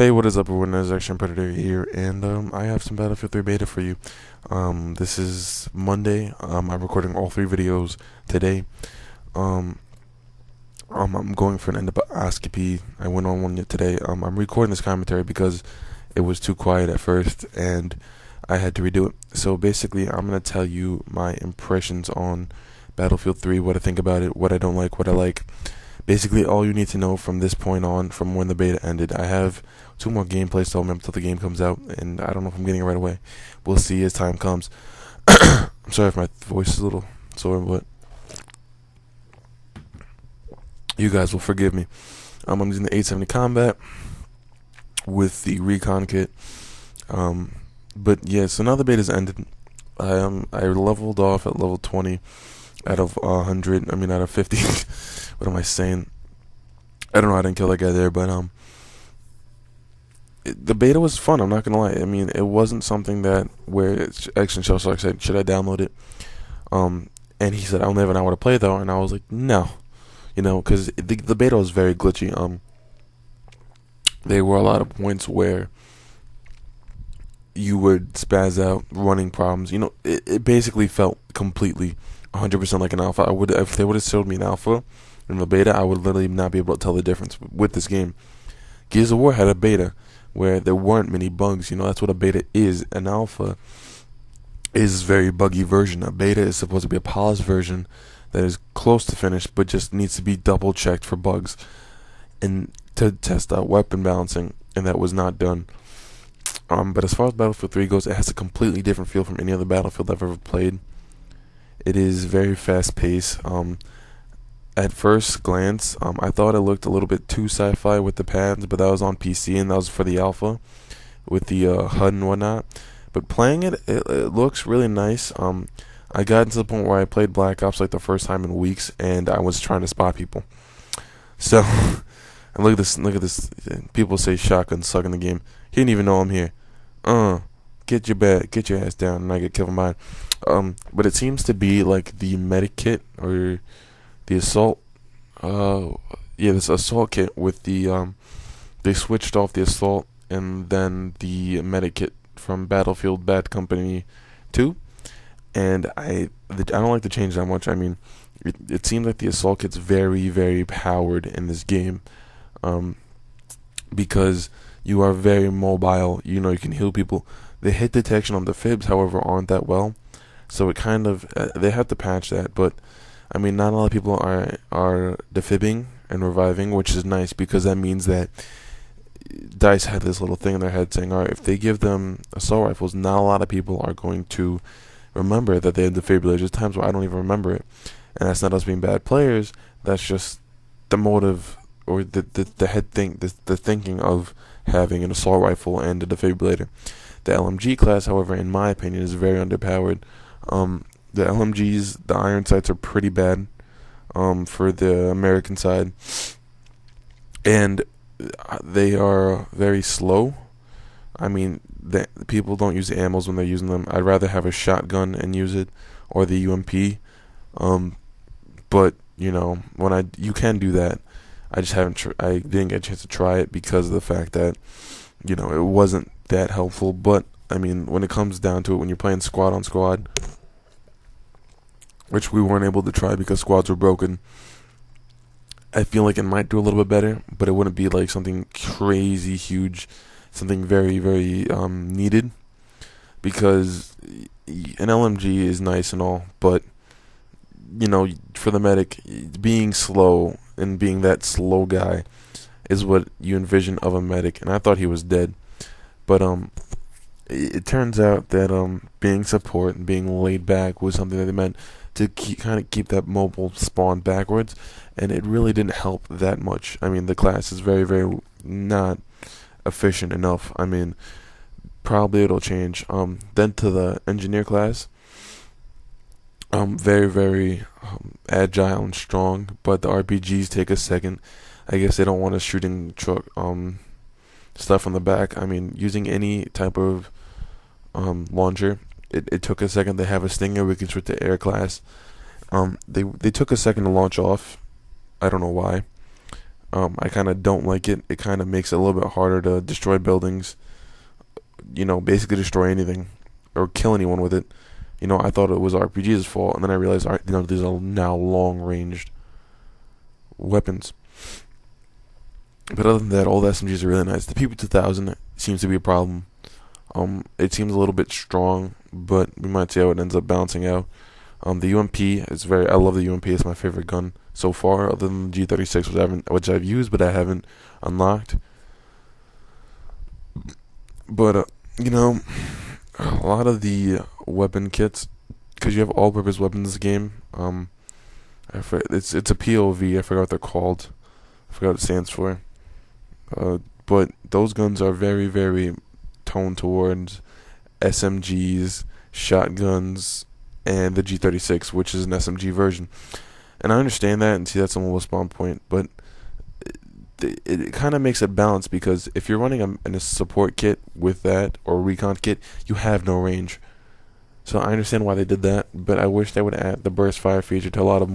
Hey, what is up, everyone? It's Action Predator here, and I have some Battlefield 3 beta for you. This is Monday. I'm recording all three videos today. Um, I'm going for an endoscopy. I went on one today. I'm recording this commentary because it was too quiet at first, and I had to redo it. So basically, I'm gonna tell you my impressions on Battlefield 3, what I think about it, what I don't like, what I like. Basically, all you need to know from this point on, from when the beta ended. I have 2 more gameplay still until the game comes out, and I don't know if I'm getting it right away. We'll see as time comes. I'm sorry if my voice is a little sore, but you guys will forgive me. I'm using the 870 Combat with the Recon kit. But yeah, so now the beta's ended. I leveled off at level 20 out of 100. I mean, out of 50. What am I saying? I don't know. I didn't kill that guy there, but the beta was fun. I'm not gonna lie. I mean, it wasn't something that where Action Shell Shark said, "Should I download it?" And he said, "I'll never know how to play though," and I was like, "No," because the beta was very glitchy. There were a lot of points where you would spaz out, running problems. It basically felt completely 100% like an alpha. If they would have showed me an alpha in the beta, I would literally not be able to tell the difference with this game. Gears of War had a beta where there weren't many bugs. That's what a beta is. An alpha is a very buggy version. A beta is supposed to be a polished version that is close to finished, but just needs to be double checked for bugs and to test out weapon balancing, and that was not done. But as far as Battlefield 3 goes, it has a completely different feel from any other Battlefield I've ever played. It is very fast paced. At first glance, I thought it looked a little bit too sci-fi with the pads, but that was on PC and that was for the alpha with the HUD and whatnot. But playing it looks really nice. I got to the point where I played Black Ops like the first time in weeks, and I was trying to spot people. So, and look at this. People say shotgun suck in the game. He didn't even know I'm here. Get your ass down, and I get killed from behind. But it seems to be like the medic kit or the assault. This assault kit with the they switched off the assault and then the medic kit from Battlefield Bad Company 2, and I don't like the change that much. I mean, it seems like the assault kit's very, very powered in this game, because you are very mobile. You can heal people. The hit detection on the fibs, however, aren't that well, so it kind of they have to patch that. But I mean, not a lot of people are defibbing and reviving, which is nice because that means that DICE had this little thing in their head saying, all right, if they give them assault rifles, not a lot of people are going to remember that they have defibrillators. There's times where I don't even remember it, and that's not us being bad players. That's just the motive or the head the thinking of having an assault rifle and a defibrillator. The LMG class, however, in my opinion, is very underpowered. The LMGs, the iron sights are pretty bad for the American side, and they are very slow. I mean, people don't use the ammos when they're using them. I'd rather have a shotgun and use it, or the UMP. But when you can do that, I just haven't. I didn't get a chance to try it because of the fact that it wasn't that helpful. But I mean, when it comes down to it, when you're playing squad on squad, which we weren't able to try because squads were broken, I feel like it might do a little bit better, but it wouldn't be like something crazy huge, something very, very needed, because an LMG is nice and all, but for the medic, being slow and being that slow guy is what you envision of a medic, and I thought he was dead. But it turns out that being support and being laid back was something that they meant to keep that mobile spawn backwards, and it really didn't help that much. I mean, the class is very, very not efficient enough. I mean, probably it'll change. Then to the engineer class, very, very agile and strong, but the RPGs take a second. I guess they don't want a shooting truck stuff on the back. I mean, using any type of launcher, it took a second. They have a Stinger. We can switch to air class. They took a second to launch off. I don't know why. I kind of don't like it. It kind of makes it a little bit harder to destroy buildings. Basically destroy anything or kill anyone with it. I thought it was RPG's fault, and then I realized, these are now long-ranged weapons. But other than that, all the SMGs are really nice. The PP2000 seems to be a problem. It seems a little bit strong, but we might see how it ends up balancing out. The UMP is I love the UMP. It's my favorite gun so far, other than the G36, which I've used, but I haven't unlocked. But, a lot of the weapon kits, because you have all-purpose weapons in this game, it's a POV, I forgot what they're called. I forgot what it stands for. But those guns are very, very toned towards SMGs, shotguns, and the G36, which is an SMG version. And I understand that and see that's a little spawn point, but it kind of makes it balanced, because if you're running a support kit with that, or a recon kit, you have no range. So I understand why they did that, but I wish they would add the burst fire feature to a lot of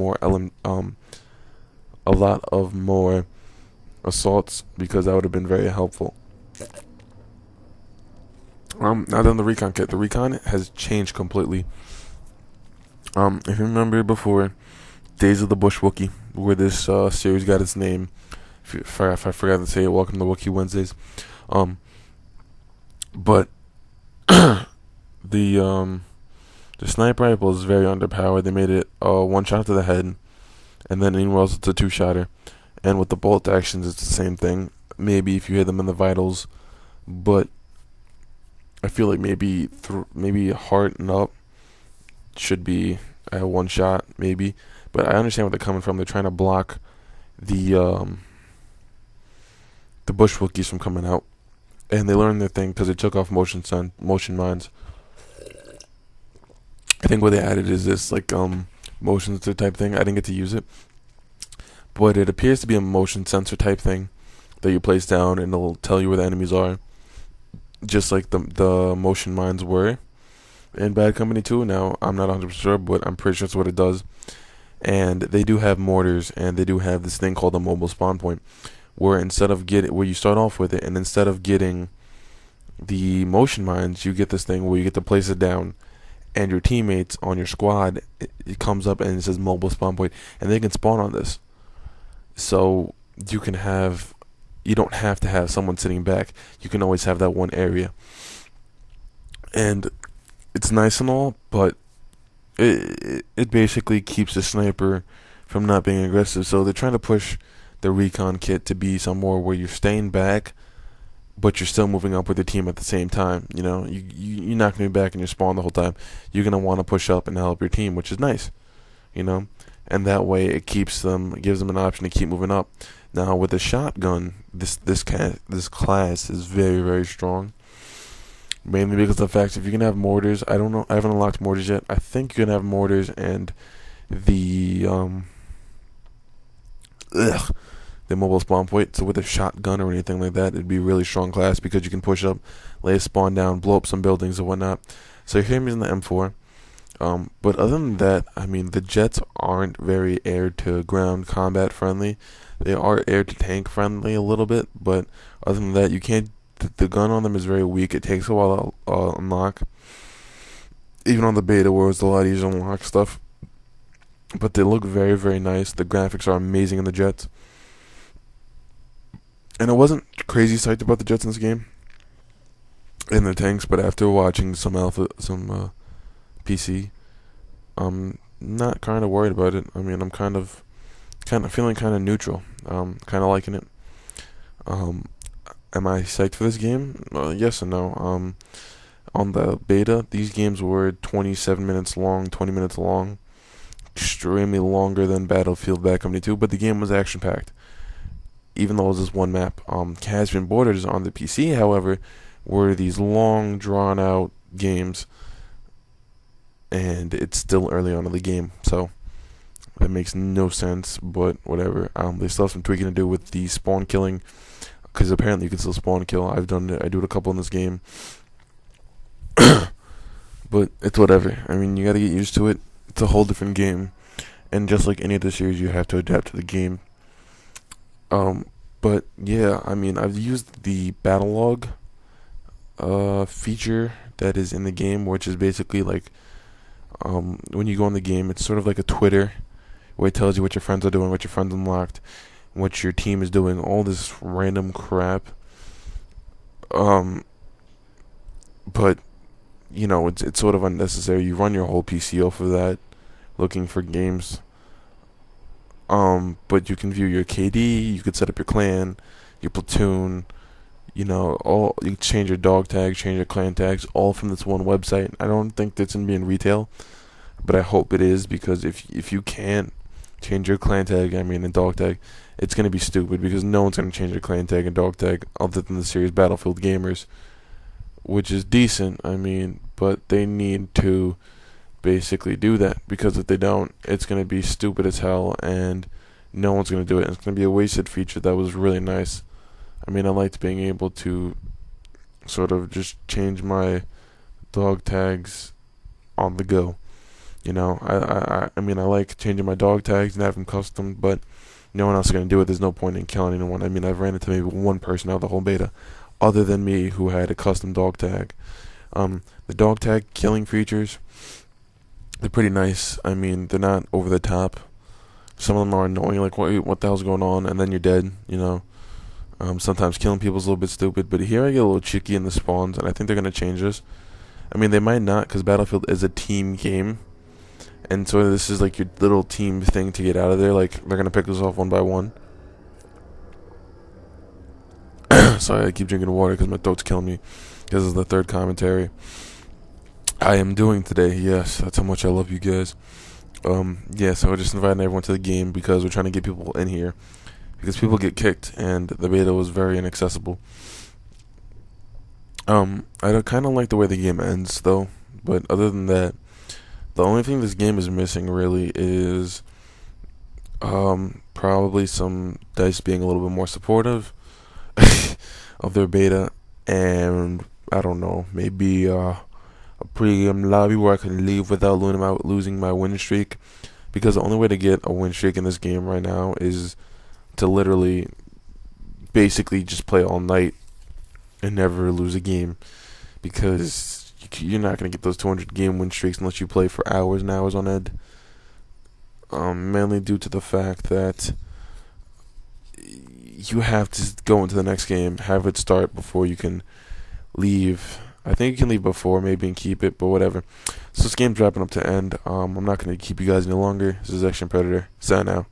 more assaults, because that would have been very helpful. Now then, the recon kit. The recon has changed completely. If you remember before, Days of the Bush Wookie, where this series got its name. If I forgot to say it, welcome to Wooki Wednesdays. But the sniper rifle is very underpowered. They made it one shot to the head, and then anywhere else it's a two-shotter. And with the bolt actions, it's the same thing. Maybe if you hit them in the vitals, but I feel like maybe heart and up should be one shot, maybe. But I understand where they're coming from. They're trying to block the bush Wookiees from coming out, and they learned their thing because they took off motion mines. I think what they added is this motion sensor type thing. I didn't get to use it, but it appears to be a motion sensor type thing that you place down, and it'll tell you where the enemies are, just like the motion mines were in Bad Company 2. Now I'm not 100% sure, but I'm pretty sure that's what it does. And they do have mortars, and they do have this thing called a mobile spawn point, where where you start off with it, and instead of getting the motion mines, you get this thing where you get to place it down, and your teammates on your squad, it comes up and it says mobile spawn point, and they can spawn on this. So you don't have to have someone sitting back. You can always have that one area, and it's nice and all, but it basically keeps the sniper from not being aggressive. So they're trying to push the recon kit to be somewhere where you're staying back, but you're still moving up with the team at the same time. You're not going to be back in your spawn the whole time. You're going to want to push up and help your team, which is nice, and that way it gives them an option to keep moving up. Now with the shotgun, this class is very, very strong, mainly because of the fact if you can have mortars. I don't know, I haven't unlocked mortars yet. I think you can have mortars and the mobile spawn point. So with a shotgun or anything like that, it'd be a really strong class, because you can push up, lay a spawn down, blow up some buildings and whatnot. So here I'm using the M4. But other than that, the jets aren't very air to ground combat friendly. They are air to tank friendly a little bit, but other than that, you can't. The gun on them is very weak. It takes a while to unlock, even on the beta, where it's a lot easier to unlock stuff. But they look very, very nice. The graphics are amazing in the jets. And I wasn't crazy psyched about the jets in this game, and the tanks, but after watching some PC, I'm not kind of worried about it. I'm kind of feeling kind of neutral. Kind of liking it. Am I psyched for this game? Yes and no. On the beta, these games were 27 minutes long, 20 minutes long, extremely longer than Battlefield Bad Company 2, but the game was action-packed, even though it was just one map. Caspian Borders on the PC, however, were these long, drawn-out games, and it's still early on in the game, so that makes no sense, but whatever. They still have some tweaking to do with the spawn killing, because apparently you can still spawn kill. I've done it. I do it a couple in this game. But it's whatever. You gotta get used to it. It's a whole different game. And just like any of the series, you have to adapt to the game. Um, but yeah, I mean, I've used the battle log feature that is in the game, which is basically like when you go in the game, it's sort of like a Twitter where it tells you what your friends are doing, what your friends unlocked, what your team is doing, all this random crap. Um, but it's sort of unnecessary. You run your whole PC off of that, looking for games. But you can view your KD. You could set up your clan, your platoon. All you can change your dog tags, change your clan tags, all from this one website. I don't think that's gonna be in retail, but I hope it is, because if you can't change your clan tag, I mean, and dog tag, it's gonna be stupid, because no one's gonna change their clan tag and dog tag other than the serious Battlefield gamers, which is decent. I mean, but they need to basically do that, because if they don't, it's gonna be stupid as hell, and no one's gonna do it. And it's gonna be a wasted feature that was really nice. I mean, I liked being able to sort of just change my dog tags on the go. I mean, I like changing my dog tags and have them custom, but no one else is going to do it. There's no point in killing anyone. I mean, I've ran into maybe one person out of the whole beta, other than me, who had a custom dog tag. The dog tag killing features, they're pretty nice. I mean, they're not over the top. Some of them are annoying, like, what the hell's going on, and then you're dead. Sometimes killing people is a little bit stupid, but here I get a little cheeky in the spawns, and I think they're going to change this. I mean, they might not, because Battlefield is a team game, and so this is like your little team thing to get out of there. Like, they're going to pick us off one by one. Sorry, I keep drinking water because my throat's killing me. This is the third commentary I am doing today. Yes, that's how much I love you guys. Yeah, so we're just inviting everyone to the game because we're trying to get people in here, because people get kicked, and the beta was very inaccessible. I kind of like the way the game ends, though, but other than that, the only thing this game is missing, really, is probably some DICE being a little bit more supportive of their beta, and I don't know, maybe a pre-game lobby where I can leave without losing my win streak, because the only way to get a win streak in this game right now is to literally basically just play all night and never lose a game, because you're not going to get those 200 game win streaks unless you play for hours and hours on end. Mainly due to the fact that you have to go into the next game, have it start before you can leave. I think you can leave before, maybe, and keep it, but whatever. So this game's wrapping up to end. I'm not going to keep you guys any longer. This is Action Predator. Sign out.